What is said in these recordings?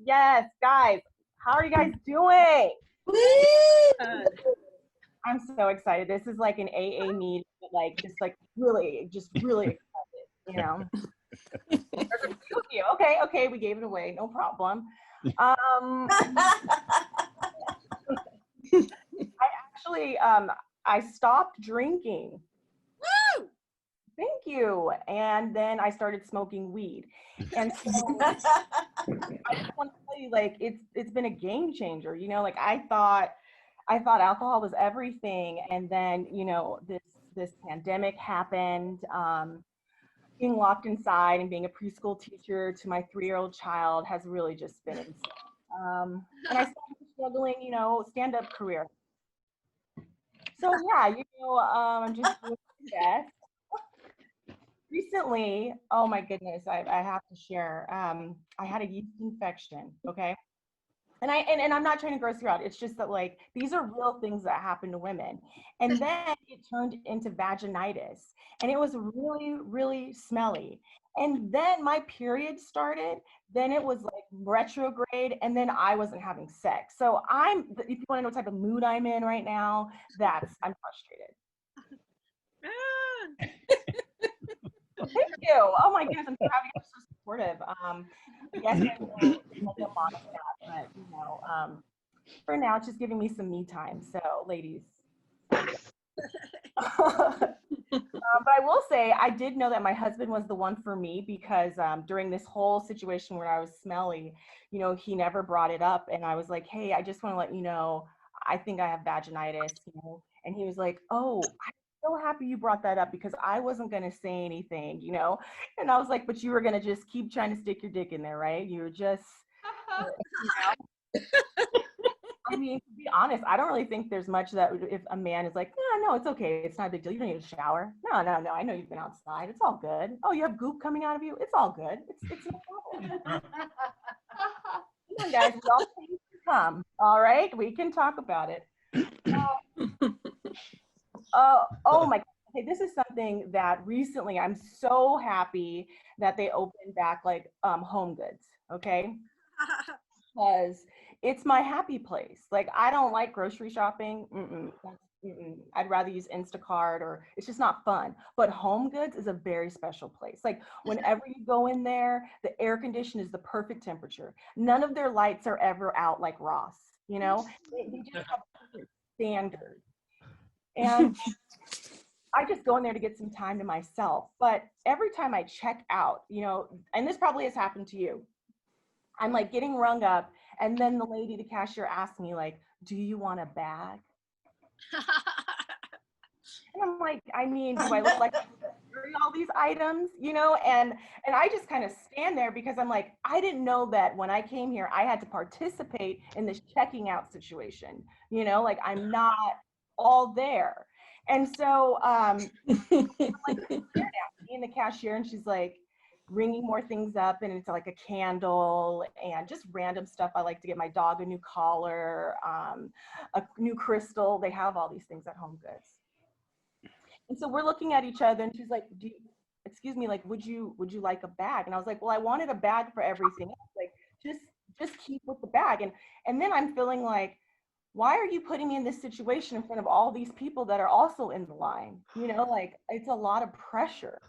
Yes, guys, how are you guys doing? I'm so excited. This is like an AA meeting, but like just really excited, you know. There's a few of you. Okay, we gave it away, no problem. I stopped drinking. Woo! Thank you. And then I started smoking weed. And so I just want to tell you, like, it's been a game changer. You know, like I thought alcohol was everything, and then this pandemic happened. Being locked inside and being a preschool teacher to my 3-year-old child has really just been insane. And I started struggling, stand-up career. So yeah, I'm just doing my best. Recently, oh my goodness, I have to share. I had a yeast infection. Okay. And I'm not trying to gross you out. It's just that, like, these are real things that happen to women. And then it turned into vaginitis, and it was really, really smelly. And then my period started. Then it was like retrograde, and then I wasn't having sex. So if you want to know what type of mood I'm in right now, I'm frustrated. Thank you. Oh my goodness, I'm so happy you're so supportive. Yes, I will get honest that, but for now, it's just giving me some me time. So, ladies. But I will say, I did know that my husband was the one for me because during this whole situation where I was smelly, he never brought it up, and I was like, hey, I just want to let you know, I think I have vaginitis, and he was like, oh, so happy you brought that up because I wasn't going to say anything, and I was like, but you were going to just keep trying to stick your dick in there, right? You were just, I mean, to be honest, I don't really think there's much that if a man is like, no, it's okay. It's not a big deal. You don't need a shower. No. I know you've been outside. It's all good. Oh, you have goop coming out of you. It's all good. It's no problem. Come on, guys. We all need to come. All right. We can talk about it. Oh my God. Okay, this is something that recently I'm so happy that they opened back like Home Goods, okay? Because it's my happy place. Like, I don't like grocery shopping. I'd rather use Instacart, or it's just not fun. But Home Goods is a very special place. Like, whenever you go in there, the air condition is the perfect temperature. None of their lights are ever out like Ross, They just have perfect standards. And I just go in there to get some time to myself. But every time I check out, and this probably has happened to you, I'm like getting rung up, and then the cashier asks me, like, do you want a bag? And I'm like, I mean, do I look like I'm carrying all these items, And I just kind of stand there because I'm like, I didn't know that when I came here, I had to participate in this checking out situation, like I'm not all there. And so I'm like, seeing the cashier, and she's like ringing more things up, and it's like a candle and just random stuff. I like to get my dog a new collar, a new crystal. They have all these things at Home Goods. And so we're looking at each other, and she's like, excuse me, like, would you like a bag? And I was like, well, I wanted a bag for everything else. Like, just keep with the bag. And then I'm feeling like, why are you putting me in this situation in front of all these people that are also in the line? Like, it's a lot of pressure.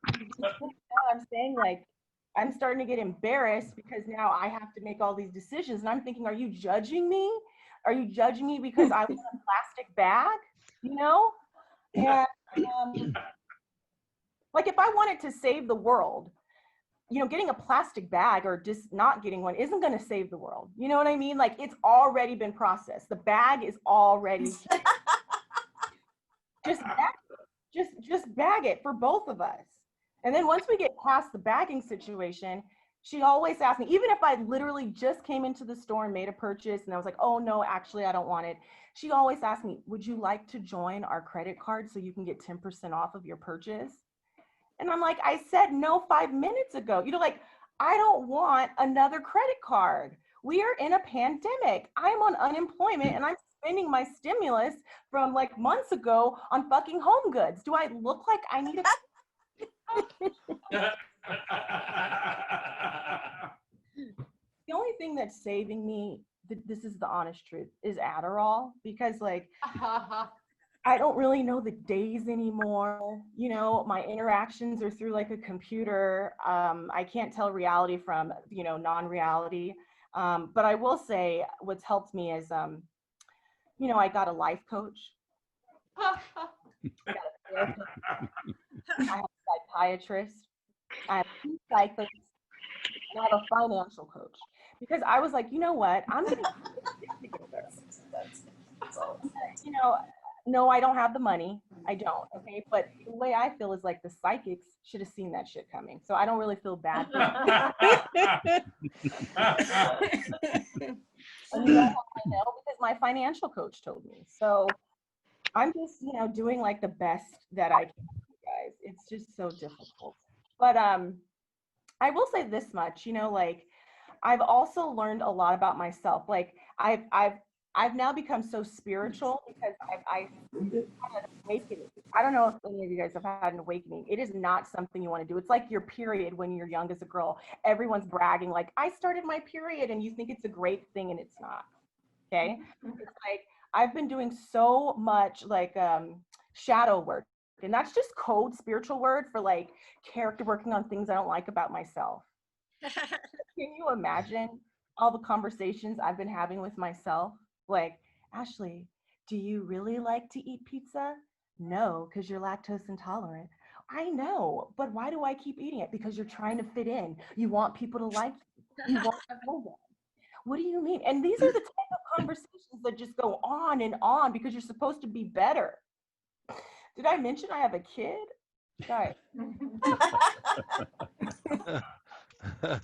I'm saying, like, I'm starting to get embarrassed because now I have to make all these decisions. And I'm thinking, are you judging me? Are you judging me because I want a plastic bag? And like, if I wanted to save the world, getting a plastic bag or just not getting one isn't going to save the world. You know what I mean? Like, it's already been processed. The bag is already just bag it for both of us. And then once we get past the bagging situation, she always asks me, even if I literally just came into the store and made a purchase and I was like, oh no, actually I don't want it. She always asks me, would you like to join our credit card so you can get 10% off of your purchase? And I'm like, I said no 5 minutes ago. Like, I don't want another credit card. We are in a pandemic. I'm on unemployment and I'm spending my stimulus from like months ago on fucking Home Goods. Do I look like I need a the only thing that's saving me, this is the honest truth, is Adderall, because like I don't really know the days anymore. You know, my interactions are through like a computer. I can't tell reality from, you know, non-reality. But I will say what's helped me is, you know, I got a life coach. I got a therapist. I have a psychiatrist. I have 2 psychics. And I have a financial coach. Because I was like, you know what? I'm going to get together. You know, no, I don't have the money. I don't. Okay. But the way I feel is like the psychics should have seen that shit coming. So I don't really feel bad for them. And you know how I know? Because my financial coach told me. So I'm just, you know, doing like the best that I can, guys. It's just so difficult. But I will say this much, you know, like I've also learned a lot about myself. Like I've now become so spiritual because I've had an awakening. I don't know if any of you guys have had an awakening. It is not something you want to do. It's like your period when you're young as a girl. Everyone's bragging like, I started my period, and you think it's a great thing and it's not. Okay. It's like I've been doing so much like shadow work. And that's just code spiritual word for like character working on things I don't like about myself. Can you imagine all the conversations I've been having with myself? Like, Ashleigh, do you really like to eat pizza? No, because you're lactose intolerant. I know, but why do I keep eating it? Because you're trying to fit in. You want people to like you. You want to know them. What do you mean? And these are the type of conversations that just go on and on because you're supposed to be better. Did I mention I have a kid? Guys. I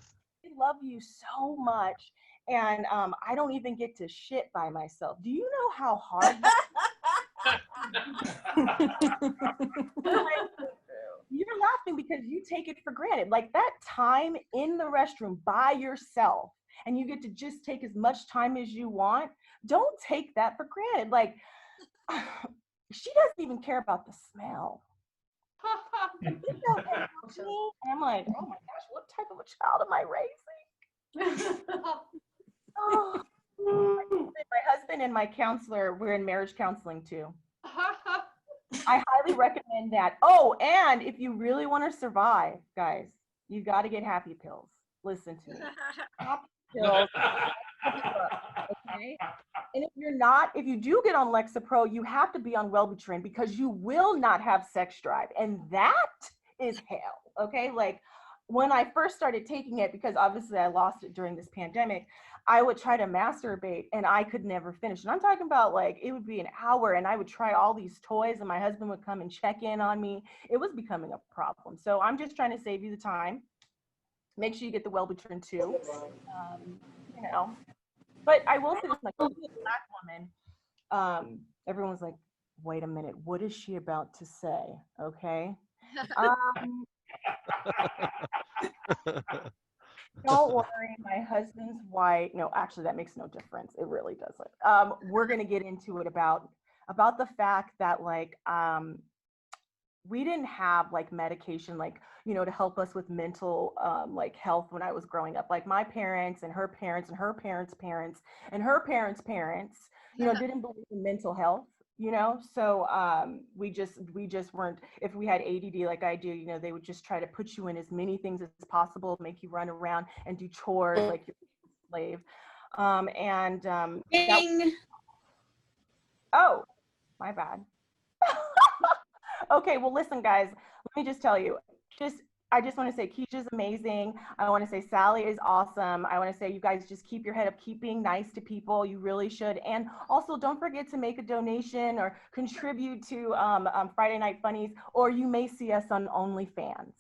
love you so much, and I don't even get to shit by myself. Do you know how hard you're laughing because you take it for granted? Like that time in the restroom by yourself, and you get to just take as much time as you want. Don't take that for granted. Like she doesn't even care about the smell. And I'm like, oh my gosh, what type of a child am I raising? Oh, my husband and my counselor, we're in marriage counseling too. I highly recommend that. Oh, and if you really want to survive, guys, you got to get happy pills. Listen to me. Happy pills. Okay. And if you do get on Lexapro, you have to be on Wellbutrin because you will not have sex drive. And that is hell. Okay. Like when I first started taking it, because obviously I lost it during this pandemic, I would try to masturbate and I could never finish. And I'm talking about like, it would be an hour and I would try all these toys and my husband would come and check in on me. It was becoming a problem. So I'm just trying to save you the time. Make sure you get the Wellbutrin too. You know, but I will say this, like, being a Black woman, everyone's like, wait a minute, what is she about to say? Okay. Don't worry, my husband's white. No, actually, that makes no difference. It really doesn't. We're gonna get into it about the fact that like we didn't have like medication, like, you know, to help us with mental like health when I was growing up. Like my parents and her parents and her parents' parents and her parents' parents, you know, didn't believe in mental health, you know. So we just weren't, if we had ADD like I do, you know, they would just try to put you in as many things as possible, make you run around and do chores like you're a slave. Oh, my bad. Okay, well, listen, guys, let me just tell you, I just want to say Keisha's amazing. I want to say Sally is awesome. I want to say you guys just keep your head up, keep being nice to people. You really should. And also don't forget to make a donation or contribute to Friday Night Funnies, or you may see us on OnlyFans.